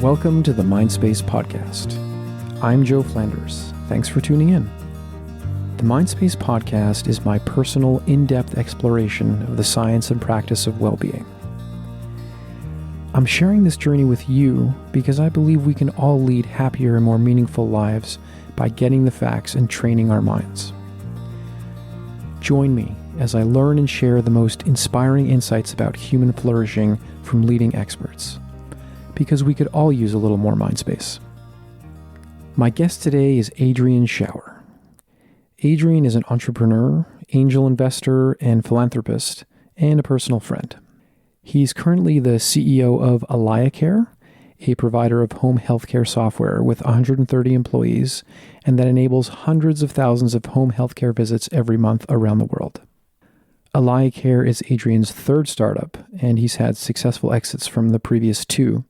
Welcome to the Mindspace podcast. I'm Joe Flanders. Thanks for tuning in. The Mindspace podcast is my personal, in-depth exploration of the science and practice of well-being. I'm sharing this journey with you because I believe we can all lead happier and more meaningful lives by getting the facts and training our minds. Join me as I learn and share the most inspiring insights about human flourishing from leading experts, because we could all use a little more mind space. My guest today is Adrian Schauer. Adrian is an entrepreneur, angel investor, and philanthropist, and a personal friend. He's currently the CEO of Alayacare, a provider of home healthcare software with 130 employees, and that enables hundreds of thousands of home healthcare visits every month around the world. Alayacare is Adrian's third startup, and he's had successful exits from the previous two.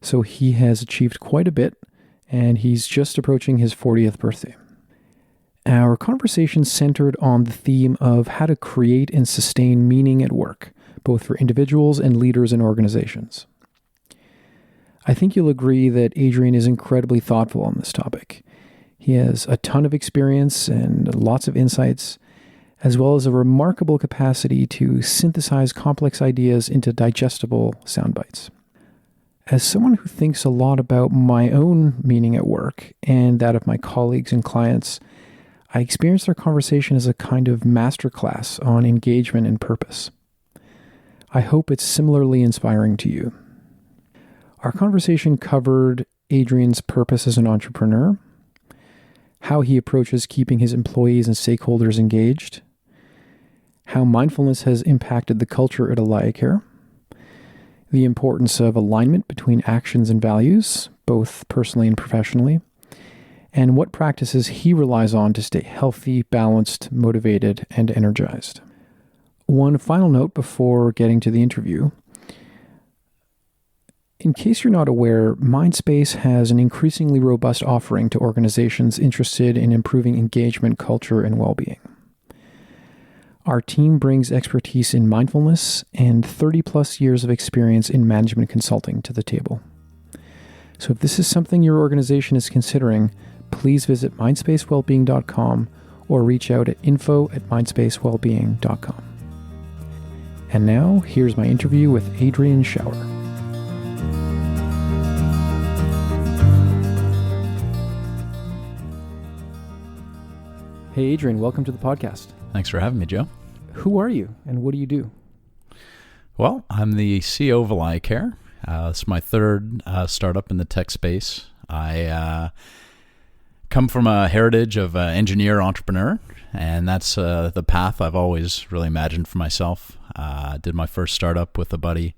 So he has achieved quite a bit, and he's just approaching his 40th birthday. Our conversation centered on the theme of how to create and sustain meaning at work, both for individuals and leaders in organizations. I think you'll agree that Adrian is incredibly thoughtful on this topic. He has a ton of experience and lots of insights, as well as a remarkable capacity to synthesize complex ideas into digestible sound bites. As someone who thinks a lot about my own meaning at work and that of my colleagues and clients, I experience our conversation as a kind of masterclass on engagement and purpose. I hope it's similarly inspiring to you. Our conversation covered Adrian's purpose as an entrepreneur, how he approaches keeping his employees and stakeholders engaged, how mindfulness has impacted the culture at Alayacare, the importance of alignment between actions and values, both personally and professionally, and what practices he relies on to stay healthy, balanced, motivated, and energized. One final note before getting to the interview. In case you're not aware, Mindspace has an increasingly robust offering to organizations interested in improving engagement, culture, and well-being. Our team brings expertise in mindfulness and 30 plus years of experience in management consulting to the table. So if this is something your organization is considering, please visit mindspacewellbeing.com or reach out at info@mindspacewellbeing.com. And now, here's my interview with Adrian Schauer. Hey, Adrian, welcome to the podcast. Thanks for having me, Joe. Who are you and what do you do? Well, I'm the CEO of Alayacare. It's my third startup in the tech space. I come from a heritage of engineer entrepreneur, and that's the path I've always really imagined for myself. I did my first startup with a buddy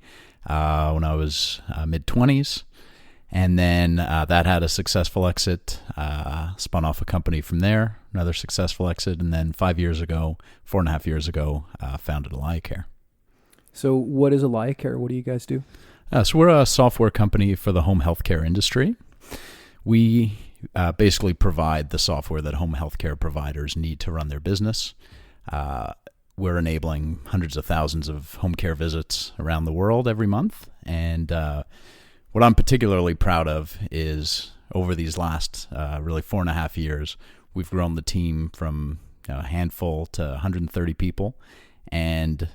when I was mid-20s, and then that had a successful exit, spun off a company from there, another successful exit, and then 4.5 years ago, founded Alayacare. So what is Alayacare? What do you guys do? So we're a software company for the home healthcare industry. We basically provide the software that home healthcare providers need to run their business. We're enabling hundreds of thousands of home care visits around the world every month. And what I'm particularly proud of is over these last really 4.5 years, we've grown the team from a handful to 130 people. And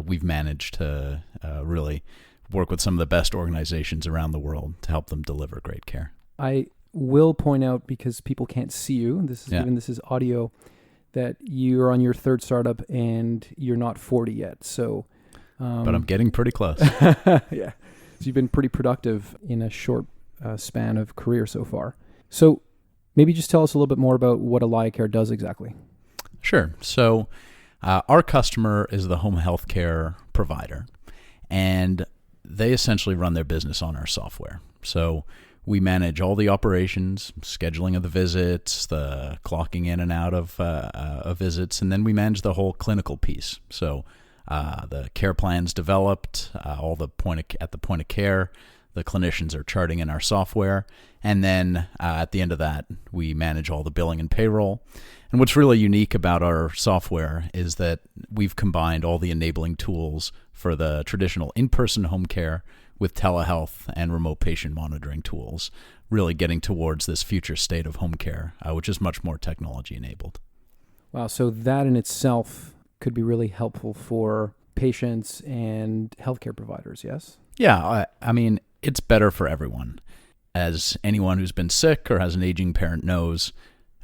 we've managed to really work with some of the best organizations around the world to help them deliver great care. I will point out, because people can't see you, given this is audio, that you're on your third startup and you're not 40 yet. So, but I'm getting pretty close. Yeah. So you've been pretty productive in a short span of career so far. So maybe just tell us a little bit more about what Alayacare does exactly. Sure. So our customer is the home healthcare provider, and they essentially run their business on our software. So we manage all the operations, scheduling of the visits, the clocking in and out of visits, and then we manage the whole clinical piece. So the care plans developed, all at the point of care, the clinicians are charting in our software, and then at the end of that, we manage all the billing and payroll. And what's really unique about our software is that we've combined all the enabling tools for the traditional in-person home care with telehealth and remote patient monitoring tools, really getting towards this future state of home care, which is much more technology enabled. Wow, so that in itself could be really helpful for patients and healthcare providers, yes? Yeah, I mean, it's better for everyone. As anyone who's been sick or has an aging parent knows,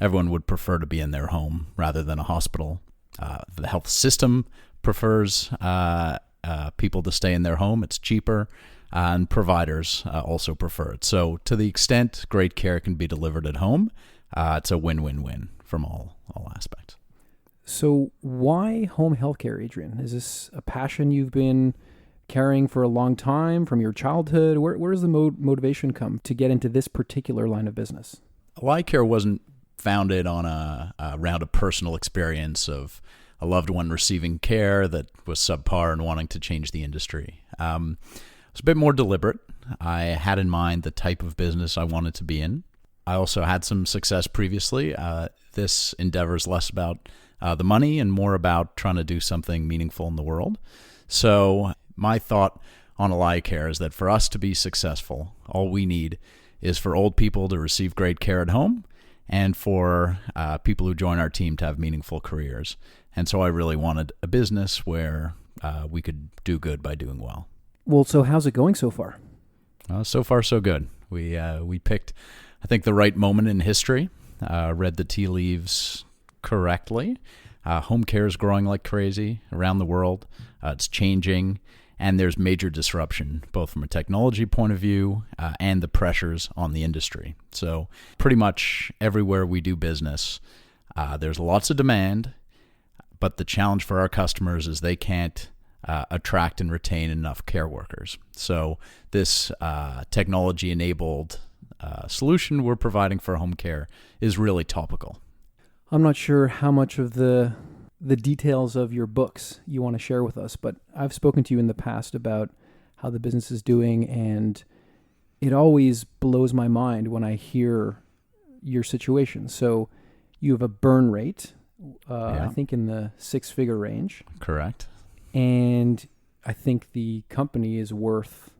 everyone would prefer to be in their home rather than a hospital. The health system prefers people to stay in their home. It's cheaper, and providers also prefer it. So to the extent great care can be delivered at home, it's a win-win-win from all aspects. So why home healthcare, Adrian? Is this a passion you've been carrying for a long time from your childhood? Where does the motivation come to get into this particular line of business? Alayacare wasn't founded on around a personal experience of a loved one receiving care that was subpar and wanting to change the industry. It was a bit more deliberate. I had in mind the type of business I wanted to be in. I also had some success previously. This endeavor is less about the money and more about trying to do something meaningful in the world. So my thought on Alayacare is that for us to be successful, all we need is for old people to receive great care at home and for people who join our team to have meaningful careers. And so I really wanted a business where we could do good by doing well. Well, so how's it going so far? So far, so good. We picked, I think, the right moment in history, read the tea leaves correctly. Home care is growing like crazy around the world. It's changing, and there's major disruption, both from a technology point of view and the pressures on the industry. So pretty much everywhere we do business, there's lots of demand, but the challenge for our customers is they can't attract and retain enough care workers. So this technology-enabled solution we're providing for home care is really topical. I'm not sure how much of the details of your books you want to share with us, but I've spoken to you in the past about how the business is doing, and it always blows my mind when I hear your situation. So you have a burn rate, I think in the six-figure range. Correct. And I think the company is worth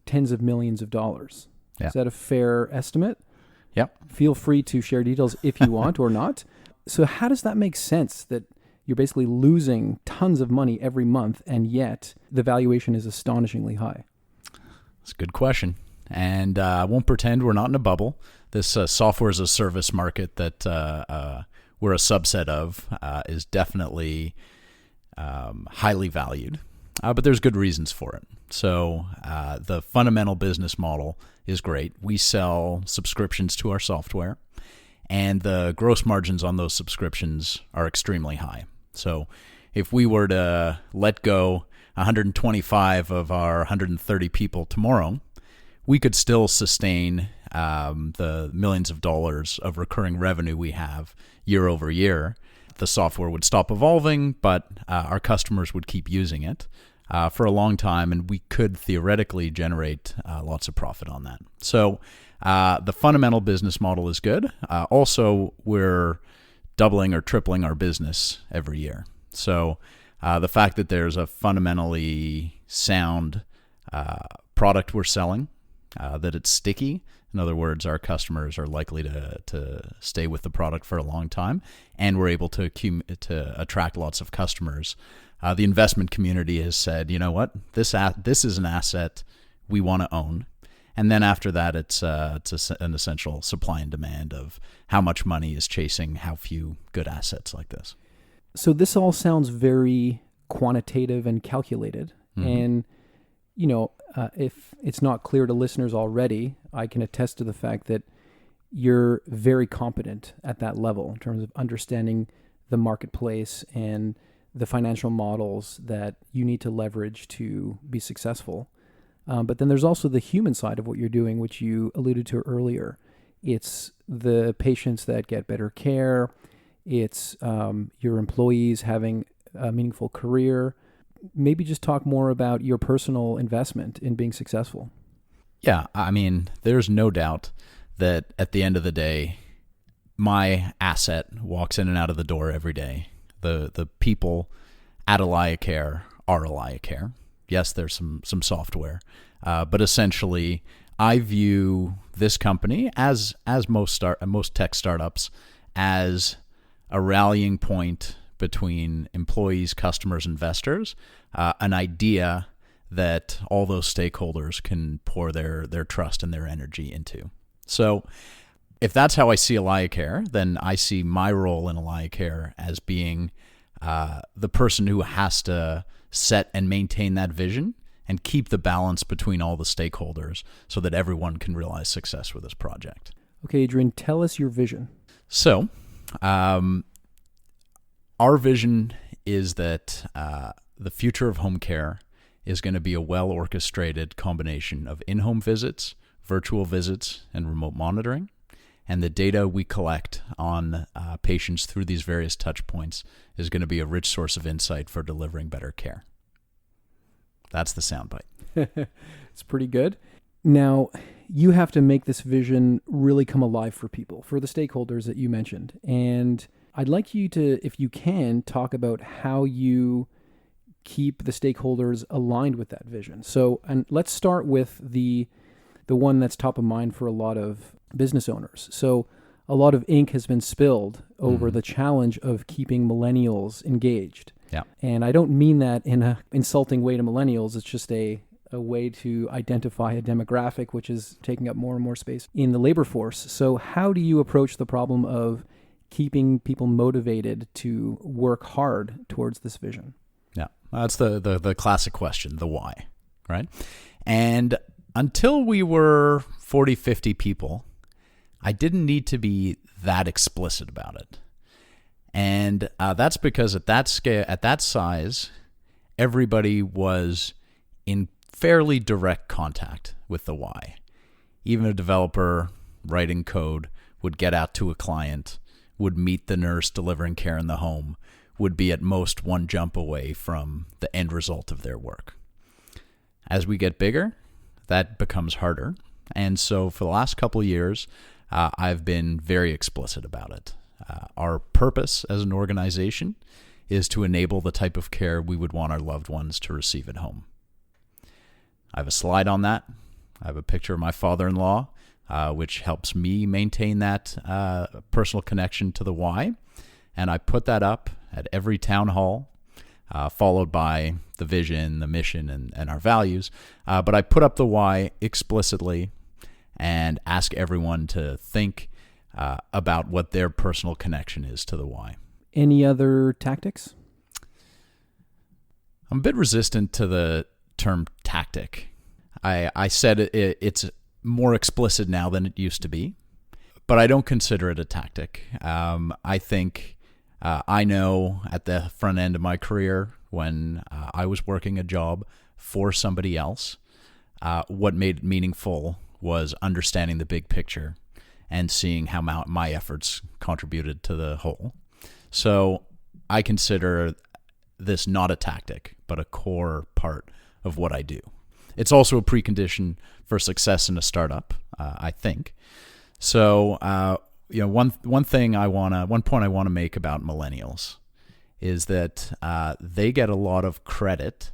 tens of millions of dollars. Yeah. Is that a fair estimate? Yep. Feel free to share details if you want or not. So how does that make sense that you're basically losing tons of money every month and yet the valuation is astonishingly high? That's a good question. And I won't pretend we're not in a bubble. This software as a service market that we're a subset of is definitely highly valued. But there's good reasons for it. So the fundamental business model is great. We sell subscriptions to our software, and the gross margins on those subscriptions are extremely high. So if we were to let go 125 of our 130 people tomorrow, we could still sustain the millions of dollars of recurring revenue we have year over year. The software would stop evolving, but our customers would keep using it for a long time, and we could theoretically generate lots of profit on that. So the fundamental business model is good. Also, we're doubling or tripling our business every year. So the fact that there's a fundamentally sound product we're selling, that it's sticky. In other words, our customers are likely to stay with the product for a long time, and we're able to attract lots of customers. The investment community has said, you know what, this is an asset we want to own. And then after that, it's an essential supply and demand of how much money is chasing how few good assets like this. So this all sounds very quantitative and calculated. Mm-hmm. And, you know, if it's not clear to listeners already, I can attest to the fact that you're very competent at that level in terms of understanding the marketplace and the financial models that you need to leverage to be successful. But then there's also the human side of what you're doing, which you alluded to earlier. It's the patients that get better care. It's your employees having a meaningful career. Maybe just talk more about your personal investment in being successful. Yeah, I mean, there's no doubt that at the end of the day, my asset walks in and out of the door every day. The people at Alayacare are Alayacare. Yes, there's some software, but essentially, I view this company as most tech startups as a rallying point between employees, customers, investors, an idea that all those stakeholders can pour their trust and their energy into. So if that's how I see Alayacare, then I see my role in Alayacare as being the person who has to set and maintain that vision and keep the balance between all the stakeholders so that everyone can realize success with this project. Okay, Adrian, tell us your vision. So, our vision is that the future of home care is going to be a well-orchestrated combination of in-home visits, virtual visits, and remote monitoring. And the data we collect on patients through these various touch points is going to be a rich source of insight for delivering better care. That's the soundbite. It's pretty good. Now, you have to make this vision really come alive for people, for the stakeholders that you mentioned. And I'd like you to, if you can, talk about how you keep the stakeholders aligned with that vision. So, and let's start with the one that's top of mind for a lot of business owners. So a lot of ink has been spilled over the challenge of keeping millennials engaged. Yeah. And I don't mean that in an insulting way to millennials. It's just a way to identify a demographic which is taking up more and more space in the labor force. So how do you approach the problem of keeping people motivated to work hard towards this vision? Yeah, that's the classic question, the why, right? And until we were 40, 50 people, I didn't need to be that explicit about it. And that's because at that scale, at that size, everybody was in fairly direct contact with the why. Even a developer writing code would get out to a client, would meet the nurse delivering care in the home, would be at most one jump away from the end result of their work. As we get bigger, that becomes harder. And so for the last couple of years, I've been very explicit about it. Our purpose as an organization is to enable the type of care we would want our loved ones to receive at home. I have a slide on that. I have a picture of my father-in-law, which helps me maintain that personal connection to the why. And I put that up at every town hall, followed by the vision, the mission, and our values. But I put up the why explicitly and ask everyone to think about what their personal connection is to the why. Any other tactics? I'm a bit resistant to the term tactic. I said it's more explicit now than it used to be, but I don't consider it a tactic. I think I know at the front end of my career when I was working a job for somebody else, what made it meaningful was understanding the big picture and seeing how my efforts contributed to the whole. So I consider this not a tactic, but a core part of what I do. It's also a precondition for success in a startup, I think. So, one point I want to make about millennials is that they get a lot of credit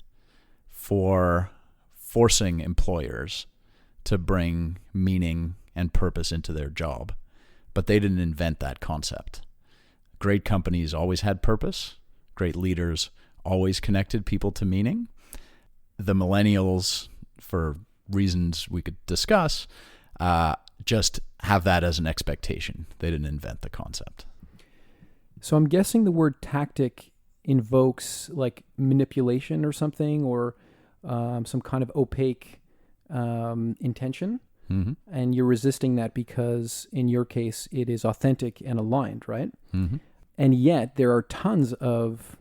for forcing employers to bring meaning and purpose into their job, but they didn't invent that concept. Great companies always had purpose. Great leaders always connected people to meaning. The millennials, for reasons we could discuss, just have that as an expectation. They didn't invent the concept. So I'm guessing the word tactic invokes like manipulation or something, or some kind of opaque intention. Mm-hmm. And you're resisting that because in your case, it is authentic and aligned, right? Mm-hmm. And yet there are tons of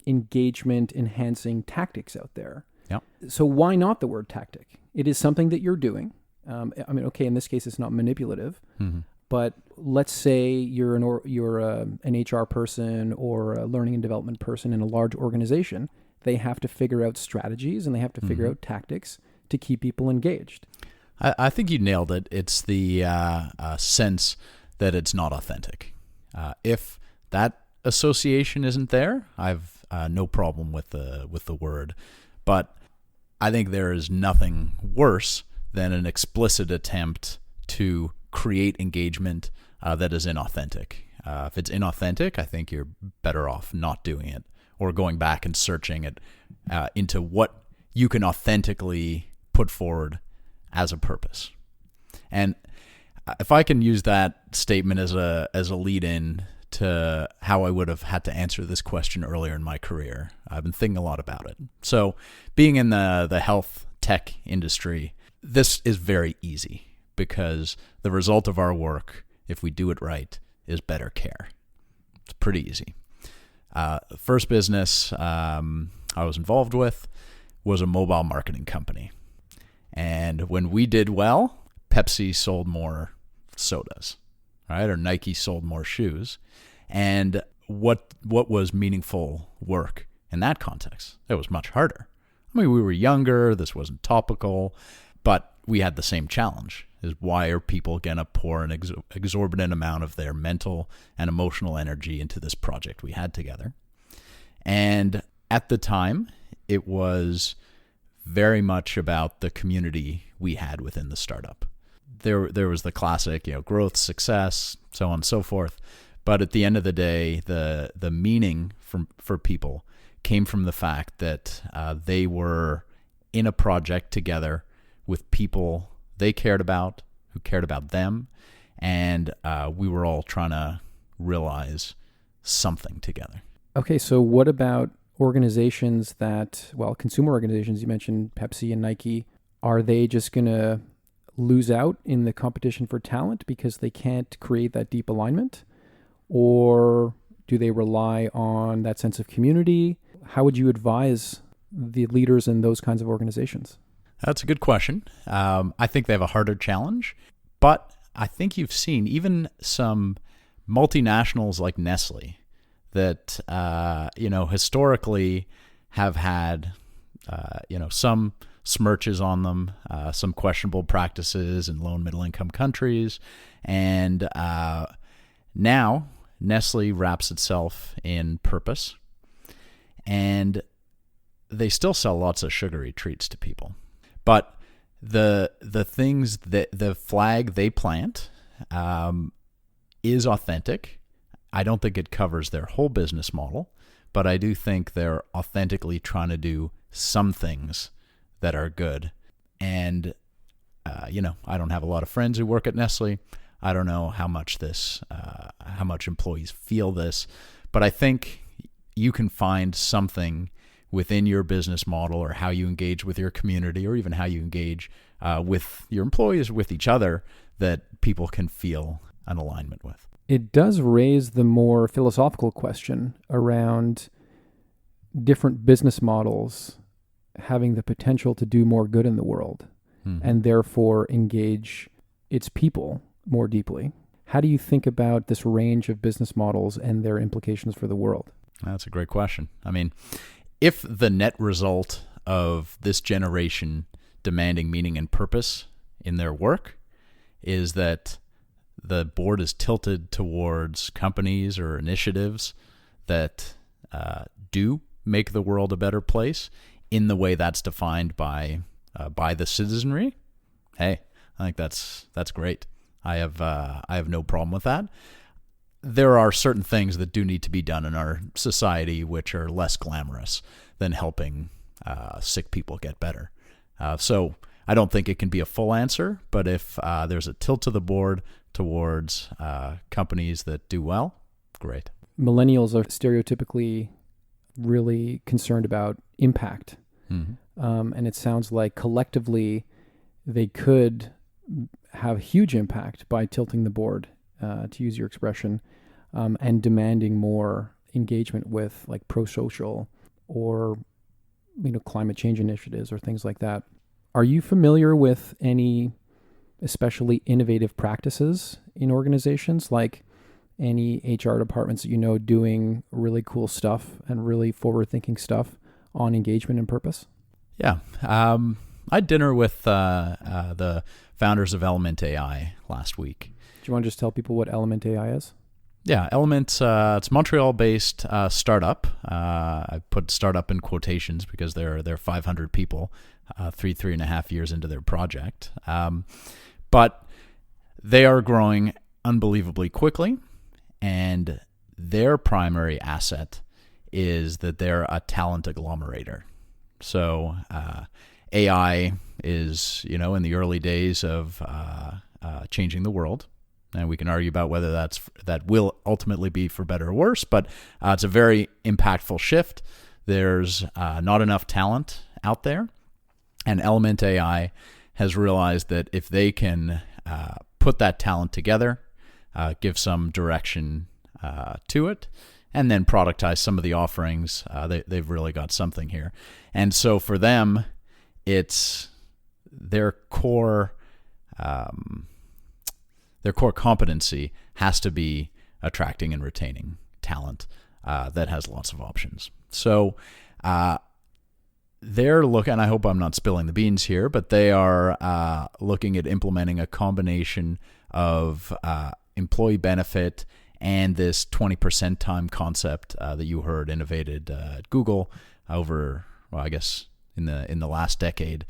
engagement enhancing tactics out there. Yep. So why not the word tactic? It is something that you're doing. Okay, in this case, it's not manipulative, mm-hmm. but let's say you're an HR person or a learning and development person in a large organization. They have to figure out strategies and they have to figure mm-hmm. out tactics to keep people engaged. I think you nailed it. It's the sense that it's not authentic. If that association isn't there, I've no problem with the word. But I think there is nothing worse than an explicit attempt to create engagement that is inauthentic. If it's inauthentic, I think you're better off not doing it or going back and searching it into what you can authentically put forward as a purpose. And if I can use that statement as a lead-in to how I would have had to answer this question earlier in my career, I've been thinking a lot about it. So being in the health tech industry, this is very easy because the result of our work, if we do it right, is better care. It's pretty easy. First business I was involved with was a mobile marketing company. And when we did well, Pepsi sold more sodas, right? Or Nike sold more shoes. And what was meaningful work in that context? It was much harder. I mean, we were younger, this wasn't topical, but we had the same challenge, is why are people going to pour an exorbitant amount of their mental and emotional energy into this project we had together? And at the time, it was very much about the community we had within the startup. There was the classic, growth, success, so on and so forth. But at the end of the day, the meaning for people came from the fact that they were in a project together with people they cared about, who cared about them, and we were all trying to realize something together. Okay, so what about organizations consumer organizations, you mentioned Pepsi and Nike, are they just going to lose out in the competition for talent because they can't create that deep alignment? Or do they rely on that sense of community? How would you advise the leaders in those kinds of organizations? That's a good question. I think they have a harder challenge, but I think you've seen even some multinationals like Nestle that, historically have had, some smirches on them, some questionable practices in low and middle income countries. And now Nestle wraps itself in purpose, and they still sell lots of sugary treats to people. But the things that the flag they plant is authentic. I don't think it covers their whole business model, but I do think they're authentically trying to do some things that are good. And I don't have a lot of friends who work at Nestle. I don't know how much employees feel this, but I think you can find something within your business model or how you engage with your community or even how you engage with your employees, with each other, that people can feel an alignment with. It does raise the more philosophical question around different business models having the potential to do more good in the world and therefore engage its people more deeply. How do you think about this range of business models and their implications for the world? That's a great question. I mean, if the net result of this generation demanding meaning and purpose in their work is that the board is tilted towards companies or initiatives that do make the world a better place in the way that's defined by the citizenry, hey, I think that's great. I have no problem with that. There are certain things that do need to be done in our society which are less glamorous than helping sick people get better. So I don't think it can be a full answer, but if there's a tilt to the board towards companies that do well, great. Millennials are stereotypically really concerned about impact. And it sounds like collectively they could have huge impact by tilting the board, to use your expression, and demanding more engagement with like pro-social or climate change initiatives or things like that. Are you familiar with any especially innovative practices in organizations, like any HR departments that doing really cool stuff and really forward-thinking stuff on engagement and purpose? Yeah. I had dinner with the founders of Element AI last week. Do you want to just tell people what Element AI is? Yeah, Element, it's Montreal-based startup. I put startup in quotations because they're 500 people, 3.5 years into their project. But they are growing unbelievably quickly, and their primary asset is that they're a talent agglomerator. So AI is, in the early days of changing the world. And we can argue about whether that will ultimately be for better or worse, but it's a very impactful shift. There's not enough talent out there, and Element AI has realized that if they can put that talent together, give some direction to it, and then productize some of the offerings, they've really got something here. And so for them, it's their core competency has to be attracting and retaining talent that has lots of options. So they're looking, I hope I'm not spilling the beans here, but they are looking at implementing a combination of employee benefit and this 20% time concept that you heard innovated at Google over, well, I guess in the last decade,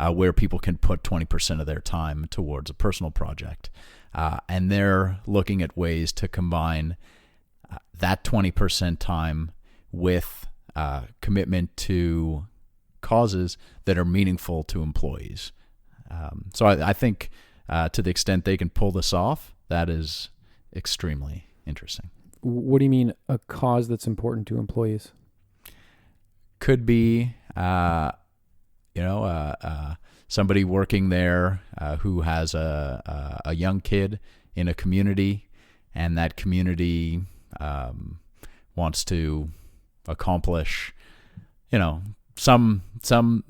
where people can put 20% of their time towards a personal project. And they're looking at ways to combine that 20% time with commitment to causes that are meaningful to employees. So I think to the extent they can pull this off, that is extremely interesting. What do you mean a cause that's important to employees? Could be, somebody working there who has a young kid in a community, and that community wants to accomplish, some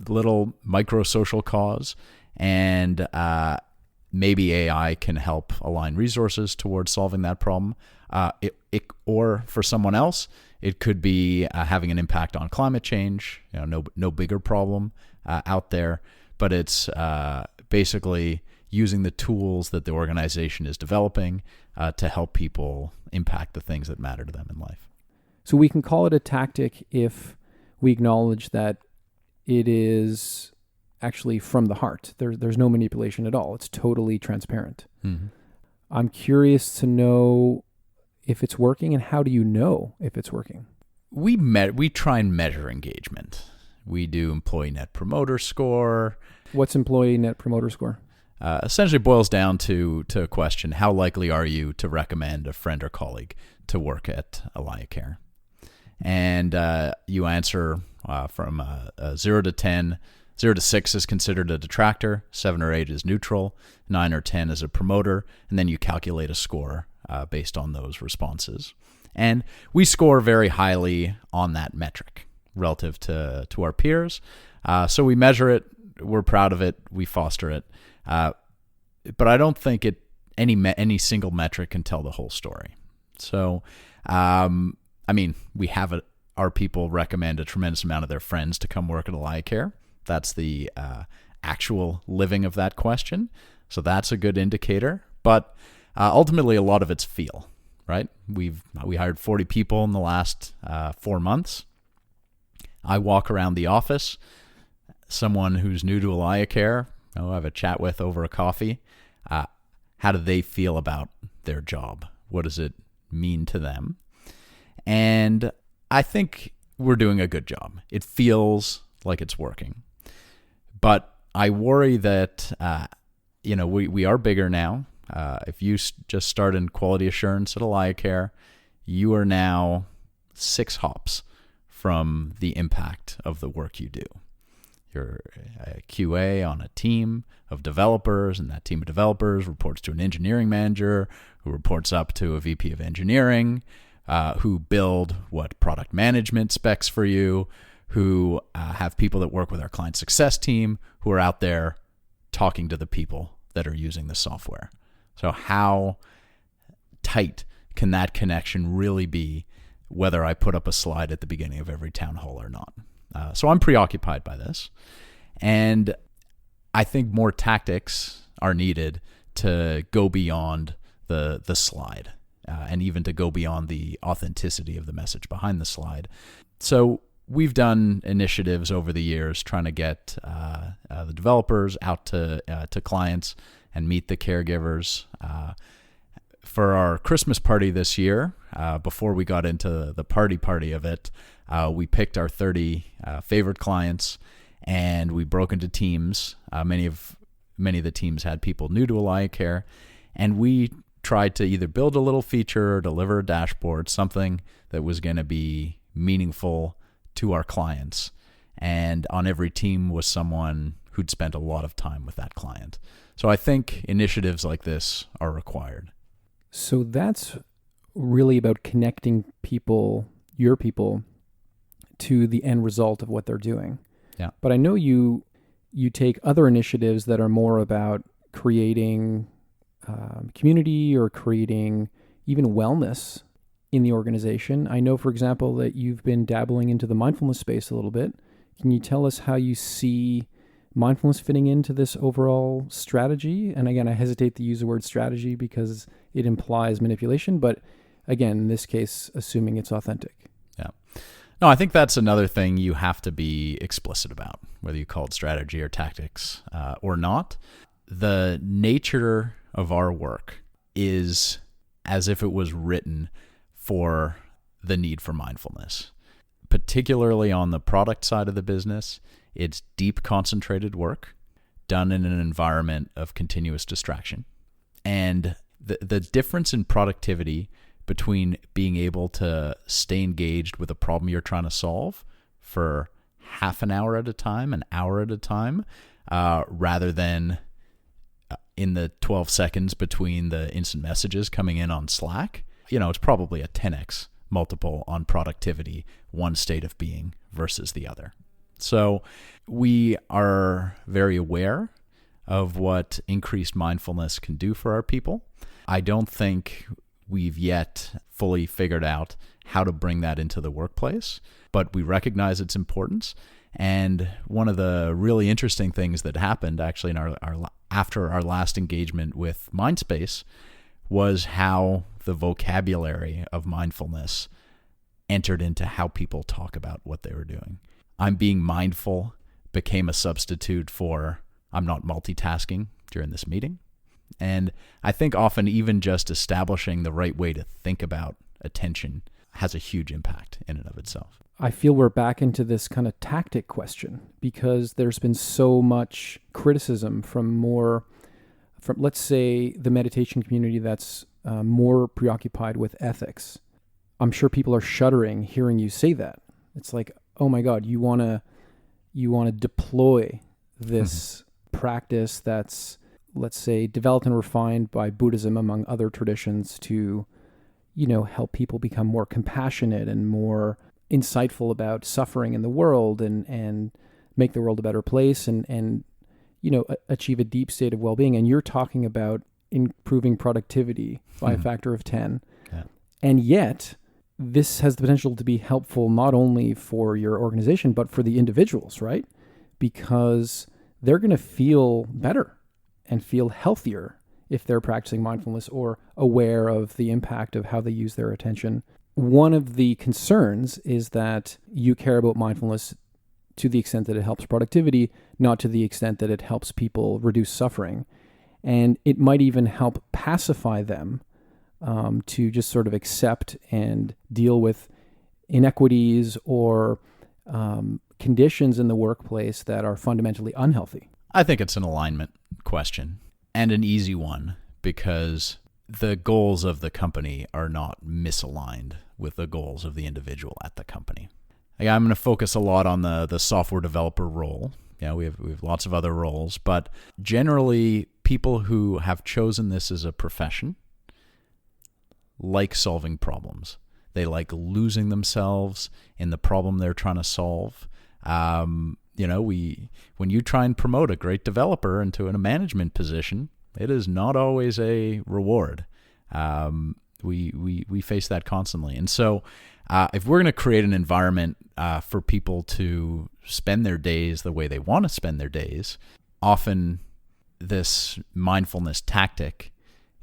little micro social cause, and maybe AI can help align resources towards solving that problem. Or for someone else, it could be having an impact on climate change. No bigger problem out there, but it's basically using the tools that the organization is developing to help people impact the things that matter to them in life. So we can call it a tactic if we acknowledge that it is actually from the heart. There's no manipulation at all. It's totally transparent. Mm-hmm. I'm curious to know if it's working, and how do you know if it's working? We try and measure engagement. We do employee net promoter score. What's employee net promoter score? Essentially boils down to a question: how likely are you to recommend a friend or colleague to work at Alayacare? And you answer from 0 to 10. 0 to 6 is considered a detractor, 7 or 8 is neutral, 9 or 10 is a promoter, and then you calculate a score based on those responses. And we score very highly on that metric relative to our peers. So we measure it, we're proud of it, we foster it. But I don't think any single metric can tell the whole story. So, we have our people recommend a tremendous amount of their friends to come work at Alayacare. That's the actual living of that question. So that's a good indicator. But ultimately, a lot of it's feel, right? We hired 40 people in the last 4 months. I walk around the office. Someone who's new to Alayacare, I have a chat with over a coffee. How do they feel about their job? What does it mean to them? And I think we're doing a good job. It feels like it's working. But I worry that, we are bigger now. If you just start in quality assurance at Alayacare, you are now 6 hops from the impact of the work you do. You're a QA on a team of developers, and that team of developers reports to an engineering manager who reports up to a VP of engineering, who build what product management specs for you, who have people that work with our client success team who are out there talking to the people that are using the software. So how tight can that connection really be, whether I put up a slide at the beginning of every town hall or not? So I'm preoccupied by this. And I think more tactics are needed to go beyond the slide. and even to go beyond the authenticity of the message behind the slide. So we've done initiatives over the years trying to get the developers out to clients and meet the caregivers. For our Christmas party this year, before we got into the party of it, we picked our 30 favorite clients, and we broke into teams. Many of the teams had people new to Alayacare, and we tried to either build a little feature or deliver a dashboard, something that was going to be meaningful to our clients. And on every team was someone who'd spent a lot of time with that client. So I think initiatives like this are required. So that's really about connecting people, your people, to the end result of what they're doing. Yeah. But I know you take other initiatives that are more about creating community or creating even wellness in the organization. I know, for example, that you've been dabbling into the mindfulness space a little bit. Can you tell us how you see mindfulness fitting into this overall strategy? And again, I hesitate to use the word strategy because it implies manipulation, but again, in this case, assuming it's authentic. Yeah. No, I think that's another thing you have to be explicit about, whether you call it strategy or tactics or not. The nature of our work is as if it was written for the need for mindfulness. Particularly on the product side of the business, it's deep, concentrated work done in an environment of continuous distraction. And the difference in productivity between being able to stay engaged with a problem you're trying to solve for half an hour at a time, an hour at a time, rather than in the 12 seconds between the instant messages coming in on Slack, it's probably a 10x multiple on productivity, one state of being versus the other. So we are very aware of what increased mindfulness can do for our people. I don't think we've yet fully figured out how to bring that into the workplace, but we recognize its importance. And one of the really interesting things that happened actually in our after our last engagement with Mindspace was how the vocabulary of mindfulness entered into how people talk about what they were doing. I'm being mindful became a substitute for I'm not multitasking during this meeting. And I think often even just establishing the right way to think about attention has a huge impact in and of itself. I feel we're back into this kind of tactic question because there's been so much criticism from let's say, the meditation community that's more preoccupied with ethics. I'm sure people are shuddering hearing you say that. It's like, oh my God, you want to deploy this practice that's, let's say, developed and refined by Buddhism among other traditions to, help people become more compassionate and more insightful about suffering in the world and make the world a better place and achieve a deep state of well-being. And you're talking about improving productivity by a factor of 10. Yeah. And yet this has the potential to be helpful not only for your organization, but for the individuals, right? Because they're going to feel better and feel healthier if they're practicing mindfulness or aware of the impact of how they use their attention. One of the concerns is that you care about mindfulness to the extent that it helps productivity, not to the extent that it helps people reduce suffering. And it might even help pacify them to just sort of accept and deal with inequities or conditions in the workplace that are fundamentally unhealthy. I think it's an alignment question and an easy one because the goals of the company are not misaligned with the goals of the individual at the company. I'm going to focus a lot on the software developer role. We have lots of other roles, but generally people who have chosen this as a profession like solving problems. They like losing themselves in the problem they're trying to solve. When you try and promote a great developer into a management position, it is not always a reward. We face that constantly. And so if we're going to create an environment for people to spend their days the way they want to spend their days, often this mindfulness tactic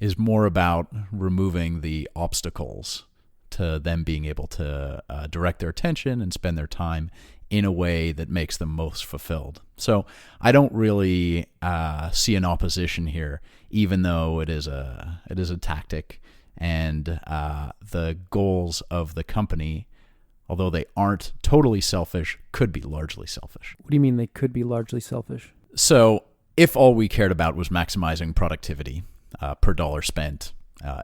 is more about removing the obstacles to them being able to direct their attention and spend their time in a way that makes them most fulfilled. So I don't really see an opposition here, even though it is a tactic, and the goals of the company, although they aren't totally selfish, could be largely selfish. What do you mean they could be largely selfish? So if all we cared about was maximizing productivity per dollar spent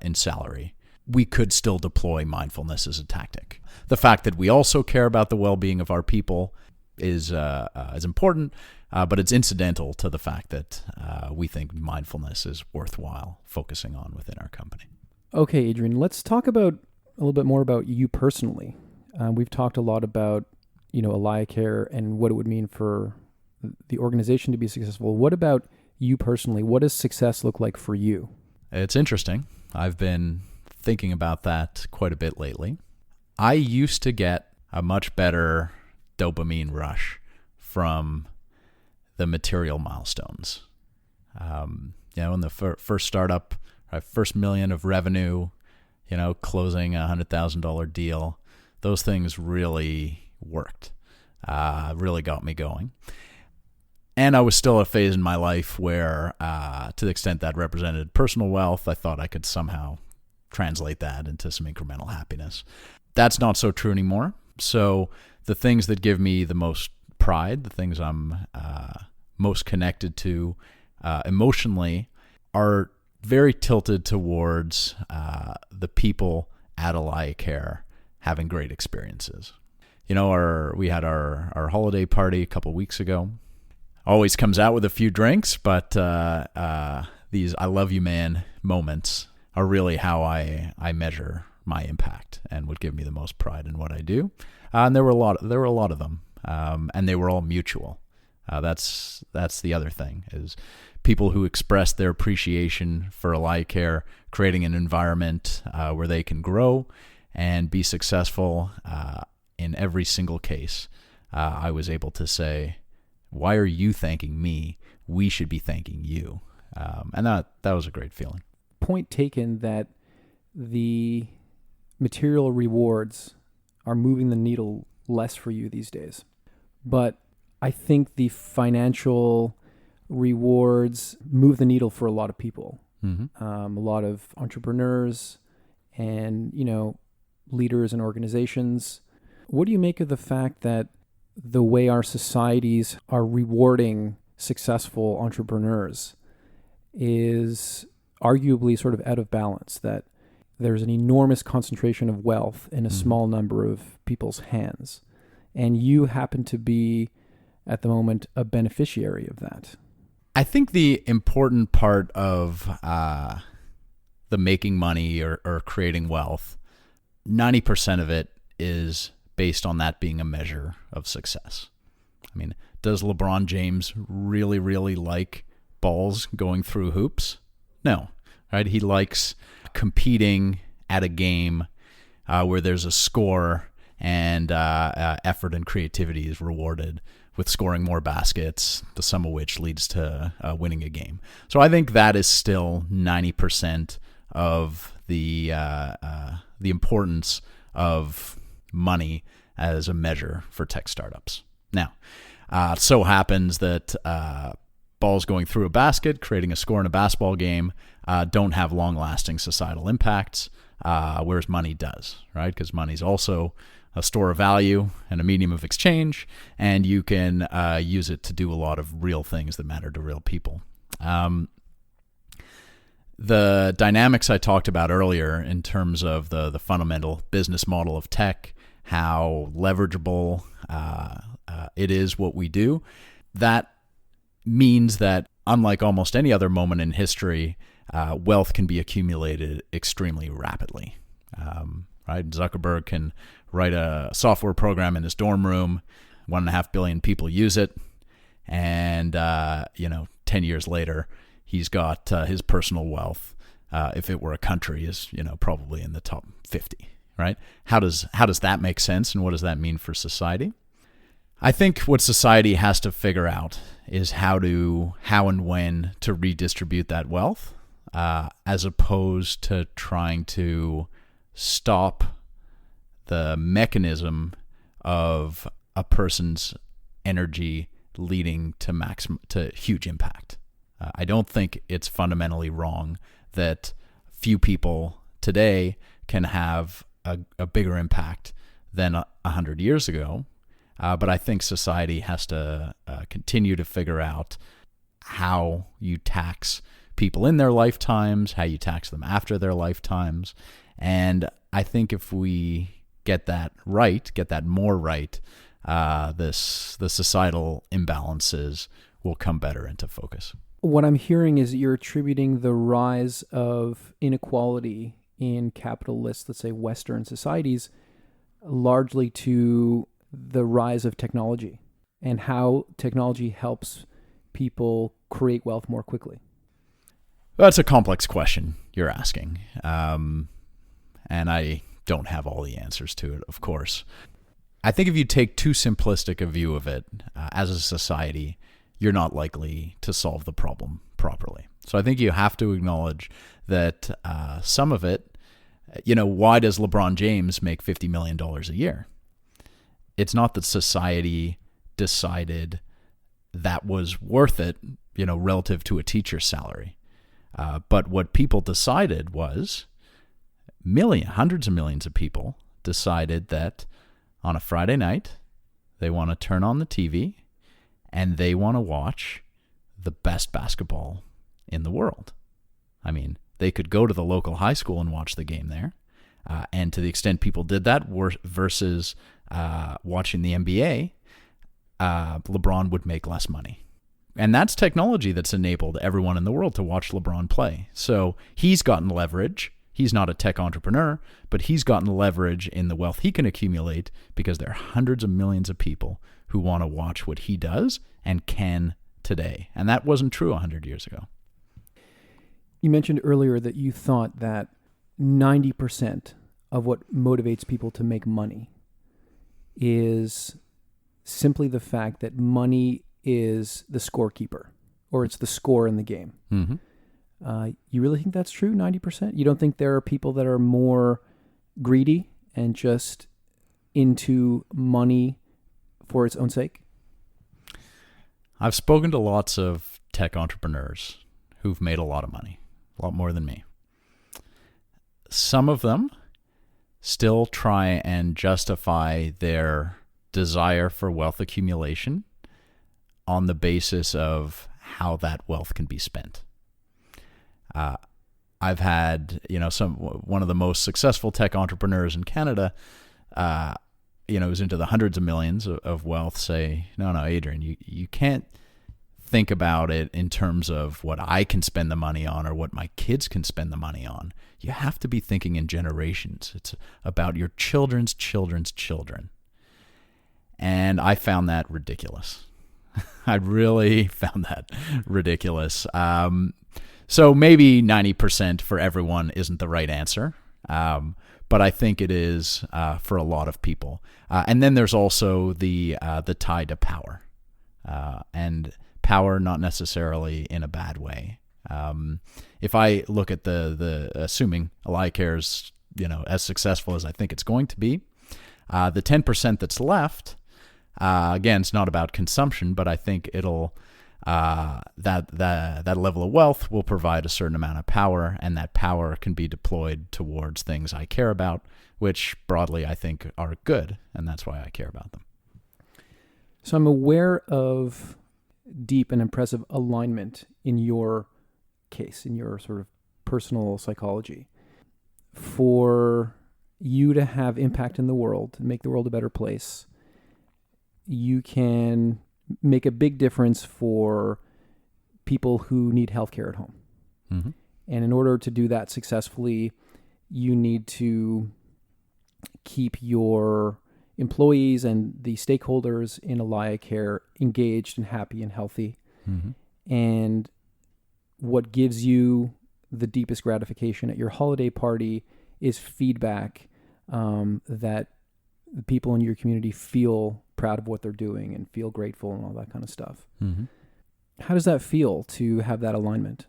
in salary, we could still deploy mindfulness as a tactic. The fact that we also care about the well-being of our people is important, but it's incidental to the fact that we think mindfulness is worthwhile focusing on within our company. Okay, Adrian, let's talk about a little bit more about you personally. We've talked a lot about, Alayacare and what it would mean for the organization to be successful. What about you personally? What does success look like for you? It's interesting. I've been thinking about that quite a bit lately. I used to get a much better dopamine rush from the material milestones. In the first startup, first million of revenue, closing $100,000 deal, those things really worked, really got me going. And I was still at a phase in my life where, to the extent that represented personal wealth, I thought I could somehow translate that into some incremental happiness. That's not so true anymore. So the things that give me the most pride, the things I'm most connected to emotionally, are very tilted towards the people at Alayacare having great experiences. We had our holiday party a couple weeks ago. Always comes out with a few drinks, but these "I love you, man" moments are really how I measure my impact and would give me the most pride in what I do. And there were a lot of them, and they were all mutual. That's the other thing, is people who express their appreciation for Alayacare, creating an environment where they can grow and be successful. In every single case, I was able to say, "Why are you thanking me? We should be thanking you." And that was a great feeling. Point taken that the material rewards are moving the needle less for you these days. But I think the financial rewards move the needle for a lot of people. Mm-hmm. A lot of entrepreneurs and, leaders and organizations. What do you make of the fact that the way our societies are rewarding successful entrepreneurs is arguably sort of out of balance, that there's an enormous concentration of wealth in a small number of people's hands, and you happen to be, at the moment, a beneficiary of that? I think the important part of the making money or creating wealth, 90% of it is based on that being a measure of success. I mean, does LeBron James really, really like balls going through hoops? No, right? He likes competing at a game where there's a score and effort and creativity is rewarded with scoring more baskets, the sum of which leads to winning a game. So I think that is still 90% of the importance of money as a measure for tech startups. Now, it so happens that balls going through a basket, creating a score in a basketball game, don't have long-lasting societal impacts, whereas money does, right? Because money is also a store of value and a medium of exchange, and you can use it to do a lot of real things that matter to real people. The dynamics I talked about earlier in terms of the fundamental business model of tech, how leverageable it is what we do, that means that unlike almost any other moment in history, wealth can be accumulated extremely rapidly. Right? Zuckerberg can write a software program in his dorm room, 1.5 billion people use it, and 10 years later, he's got his personal wealth, if it were a country, is probably in the top 50. Right? How does that make sense, and what does that mean for society? I think what society has to figure out is how and when to redistribute that wealth. as opposed to trying to stop the mechanism of a person's energy leading to huge impact. I don't think it's fundamentally wrong that few people today can have a bigger impact than 100 years ago. But I think society has to continue to figure out how you tax people in their lifetimes, how you tax them after their lifetimes. And I think if we get that right, get that more right, the societal imbalances will come better into focus. What I'm hearing is you're attributing the rise of inequality in capitalist, let's say Western societies, largely to the rise of technology and how technology helps people create wealth more quickly. That's a complex question you're asking. And I don't have all the answers to it, of course. I think if you take too simplistic a view of it as a society, you're not likely to solve the problem properly. So I think you have to acknowledge that some of it, why does LeBron James make $50 million a year? It's not that society decided that was worth it, relative to a teacher's salary. But what people decided was hundreds of millions of people decided that on a Friday night, they want to turn on the TV and they want to watch the best basketball in the world. I mean, they could go to the local high school and watch the game there. And to the extent people did that versus watching the NBA, LeBron would make less money. And that's technology that's enabled everyone in the world to watch LeBron play. So he's gotten leverage. He's not a tech entrepreneur, but he's gotten leverage in the wealth he can accumulate because there are hundreds of millions of people who want to watch what he does and can today. And that wasn't true 100 years ago. You mentioned earlier that you thought that 90% of what motivates people to make money is simply the fact that money is the scorekeeper, or it's the score in the game. Mm-hmm. You really think that's true, 90%? You don't think there are people that are more greedy and just into money for its own sake? I've spoken to lots of tech entrepreneurs who've made a lot of money, a lot more than me. Some of them still try and justify their desire for wealth accumulation on the basis of how that wealth can be spent. I've had, one of the most successful tech entrepreneurs in Canada, who's into the hundreds of millions of wealth, say, no, Adrian, you can't think about it in terms of what I can spend the money on or what my kids can spend the money on. You have to be thinking in generations. It's about your children's children's children. And I found that ridiculous. I really found that ridiculous. So maybe 90% for everyone isn't the right answer, but I think it is for a lot of people. And then there's also the tie to power, and power not necessarily in a bad way. If I look at the assuming Alayacare is as successful as I think it's going to be, the 10% that's left. Again, it's not about consumption, but I think it'll that level of wealth will provide a certain amount of power, and that power can be deployed towards things I care about, which broadly I think are good, and that's why I care about them. So I'm aware of deep and impressive alignment in your case, in your sort of personal psychology. For you to have impact in the world, make the world a better place, you can make a big difference for people who need healthcare at home. Mm-hmm. And in order to do that successfully, you need to keep your employees and the stakeholders in Alayacare engaged and happy and healthy. Mm-hmm. And what gives you the deepest gratification at your holiday party is feedback that the people in your community feel proud of what they're doing and feel grateful and all that kind of stuff. Mm-hmm. How does that feel to have that alignment?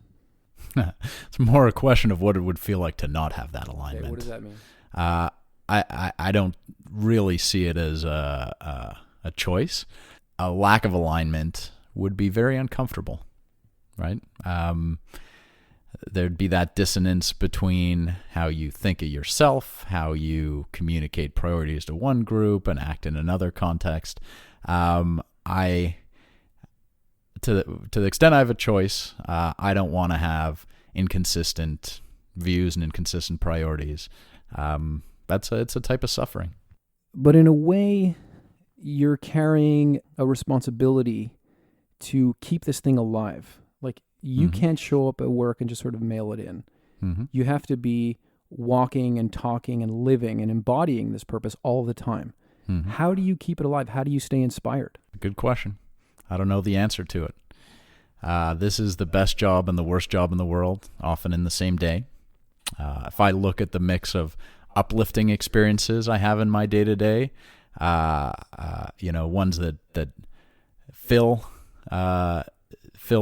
It's more a question of what it would feel like to not have that alignment. Okay, what does that mean? I don't really see it as a choice. A lack of alignment would be very uncomfortable, right? There'd be that dissonance between how you think of yourself, how you communicate priorities to one group and act in another context. To the extent I have a choice, I don't want to have inconsistent views and inconsistent priorities. It's a type of suffering. But in a way, you're carrying a responsibility to keep this thing alive. Like, you can't show up at work and just sort of mail it in. You have to be walking and talking and living and embodying this purpose all the time. How do you keep it alive? How do you stay inspired? Good question. I don't know the answer to it. This is the best job and the worst job in the world, often in the same day. If I look at the mix of uplifting experiences I have in my day-to-day, ones that fill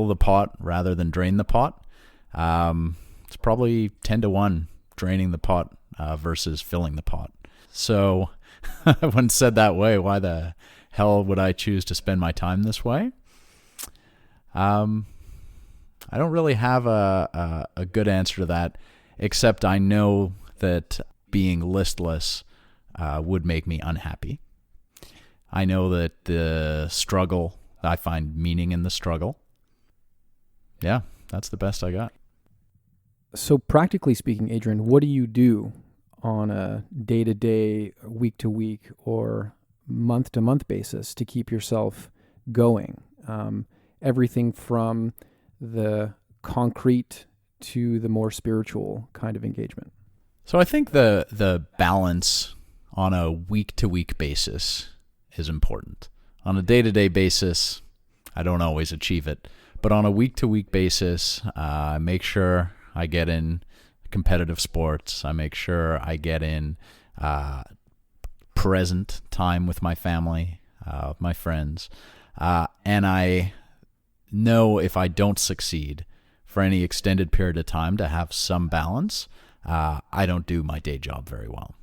the pot rather than drain the pot, it's probably 10-1 draining the pot versus filling the pot. So when said that way, why the hell would I choose to spend my time this way? I don't really have a good answer to that, except I know that being listless would make me unhappy. I know that the struggle, I find meaning in the struggle. Yeah, that's the best I got. So practically speaking, Adrian, what do you do on a day-to-day, week-to-week, or month-to-month basis to keep yourself going? Everything from the concrete to the more spiritual kind of engagement. So I think the balance on a week-to-week basis is important. On a day-to-day basis, I don't always achieve it. But on a week-to-week basis, I make sure I get in competitive sports. I make sure I get in present time with my family, my friends. And I know if I don't succeed for any extended period of time to have some balance, I don't do my day job very well.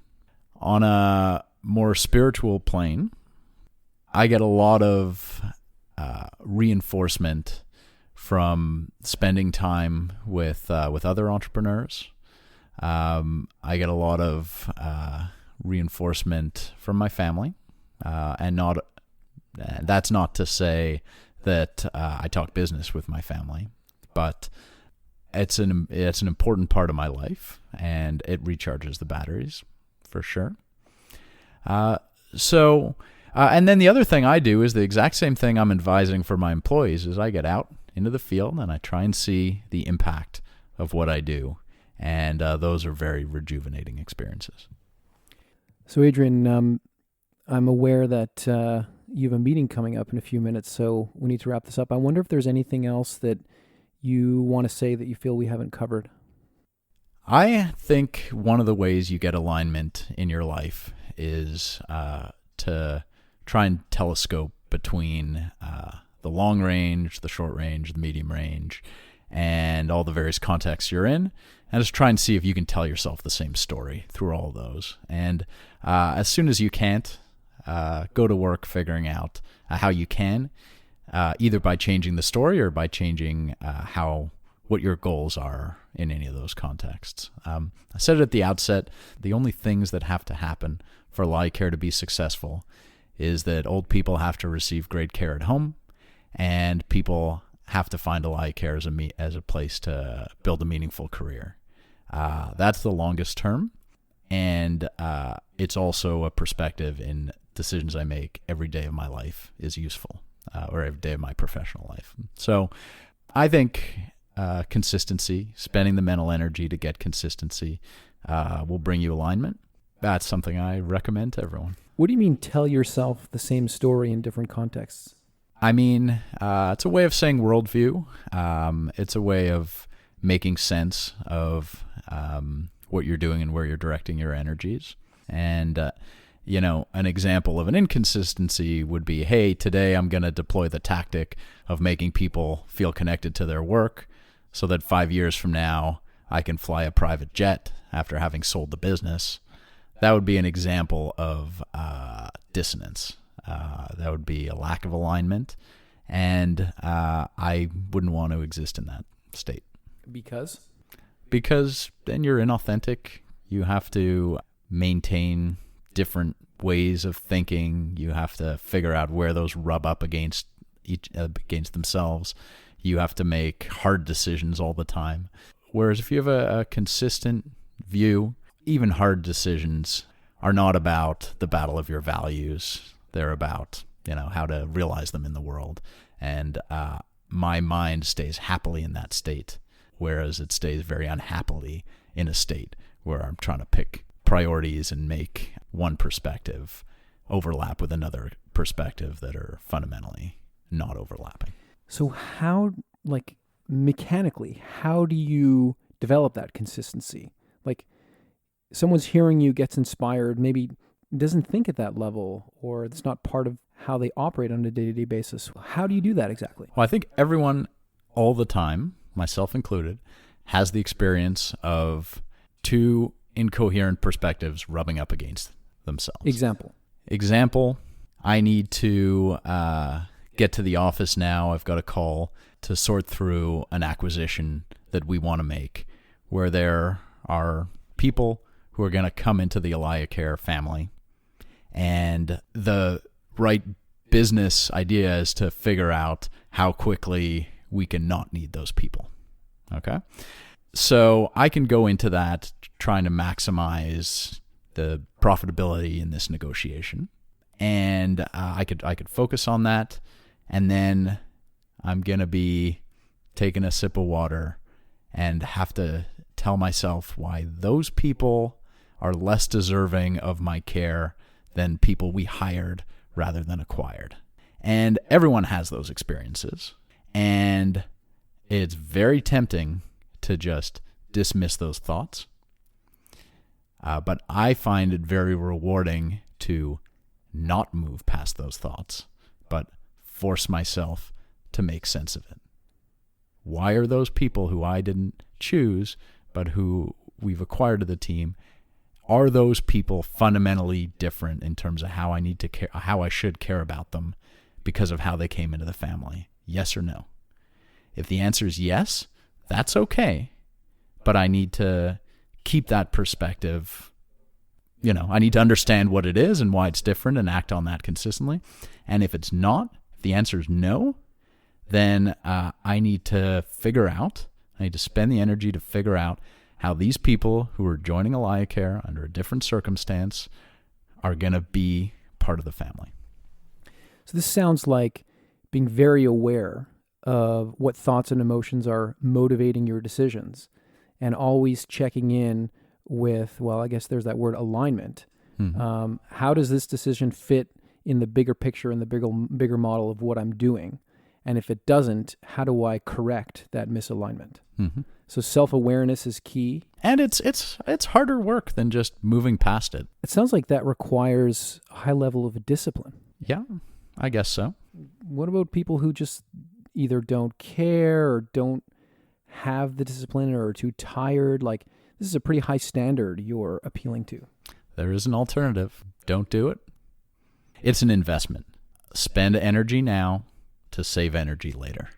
On a more spiritual plane, I get a lot of reinforcement from spending time with other entrepreneurs. I get a lot of reinforcement from my family, and that's not to say that I talk business with my family, but it's an important part of my life, and it recharges the batteries for sure. And then the other thing I do is the exact same thing I'm advising for my employees is I get out into the field and I try and see the impact of what I do. And those are very rejuvenating experiences. So Adrian, I'm aware that you have a meeting coming up in a few minutes, so we need to wrap this up. I wonder if there's anything else that you want to say that you feel we haven't covered. I think one of the ways you get alignment in your life is to try and telescope between the long range, the short range, the medium range, and all the various contexts you're in, and just try and see if you can tell yourself the same story through all of those. And as soon as you can't, go to work figuring out how you can, either by changing the story or by changing what your goals are in any of those contexts. I said it at the outset, the only things that have to happen for Alayacare to be successful is that old people have to receive great care at home, and people have to find Alayacare as a place to build a meaningful career. That's the longest term, and it's also a perspective in decisions I make every day of my life is useful, or every day of my professional life. So I think consistency, spending the mental energy to get consistency will bring you alignment. That's something I recommend to everyone. What do you mean tell yourself the same story in different contexts? I mean, it's a way of saying worldview. It's a way of making sense of what you're doing and where you're directing your energies. And, an example of an inconsistency would be, hey, today I'm going to deploy the tactic of making people feel connected to their work. so that 5 years from now, I can fly a private jet after having sold the business. That would be an example of dissonance. That would be a lack of alignment, and I wouldn't want to exist in that state. Because? Because then you're inauthentic. You have to maintain different ways of thinking. You have to figure out where those rub up against themselves. You have to make hard decisions all the time. Whereas if you have a consistent view, even hard decisions are not about the battle of your values. They're about, how to realize them in the world. And my mind stays happily in that state, whereas it stays very unhappily in a state where I'm trying to pick priorities and make one perspective overlap with another perspective that are fundamentally not overlapping. So how, mechanically, how do you develop that consistency? Like, someone's hearing you, gets inspired, maybe doesn't think at that level, or it's not part of how they operate on a day-to-day basis. How do you do that exactly? Well, I think everyone all the time, myself included, has the experience of two incoherent perspectives rubbing up against themselves. Example, I need to get to the office now. I've got a call to sort through an acquisition that we want to make, where there are people who are going to come into the Alayacare family, and the right business idea is to figure out how quickly we can not need those people. Okay? So I can go into that trying to maximize the profitability in this negotiation, and I could focus on that, and then I'm going to be taking a sip of water and have to tell myself why those people are less deserving of my care than people we hired rather than acquired. And everyone has those experiences. And it's very tempting to just dismiss those thoughts. But I find it very rewarding to not move past those thoughts, but force myself to make sense of it. Why are those people who I didn't choose, but who we've acquired to the team, are those people fundamentally different in terms of how I need to care, how I should care about them because of how they came into the family? Yes or no? If the answer is yes, that's okay. But I need to keep that perspective. I need to understand what it is and why it's different and act on that consistently. And if it's not, if the answer is no, then I need to spend the energy to figure out how these people who are joining Alayacare under a different circumstance are going to be part of the family. So this sounds like being very aware of what thoughts and emotions are motivating your decisions, and always checking in with, I guess there's that word, alignment. Mm-hmm. How does this decision fit in the bigger picture, in the bigger model of what I'm doing? And if it doesn't, how do I correct that misalignment? Mm-hmm. So self-awareness is key. And it's harder work than just moving past it. It sounds like that requires a high level of discipline. Yeah, I guess so. What about people who just either don't care or don't have the discipline or are too tired? This is a pretty high standard you're appealing to. There is an alternative. Don't do it. It's an investment. Spend energy now to save energy later.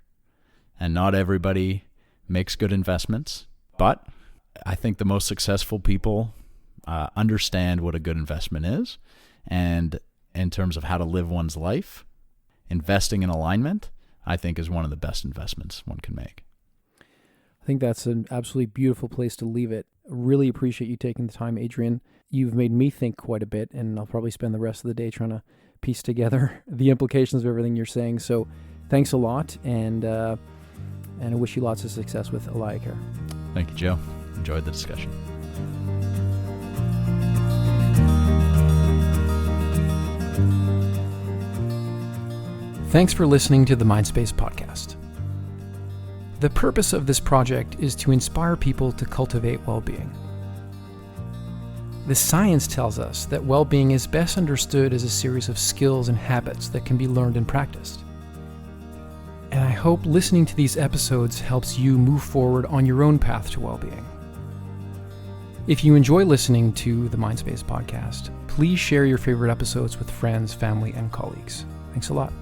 And not everybody makes good investments, but I think the most successful people understand what a good investment is. And in terms of how to live one's life, investing in alignment, I think, is one of the best investments one can make. I think that's an absolutely beautiful place to leave it. Really appreciate you taking the time, Adrian. You've made me think quite a bit, and I'll probably spend the rest of the day trying to piece together the implications of everything you're saying. So thanks a lot, and I wish you lots of success with Alayacare. Thank you, Joe. Enjoyed the discussion. Thanks for listening to the Mindspace podcast. The purpose of this project is to inspire people to cultivate well-being. The science tells us that well-being is best understood as a series of skills and habits that can be learned and practiced. And I hope listening to these episodes helps you move forward on your own path to well-being. If you enjoy listening to the Mindspace podcast, please share your favorite episodes with friends, family, and colleagues. Thanks a lot.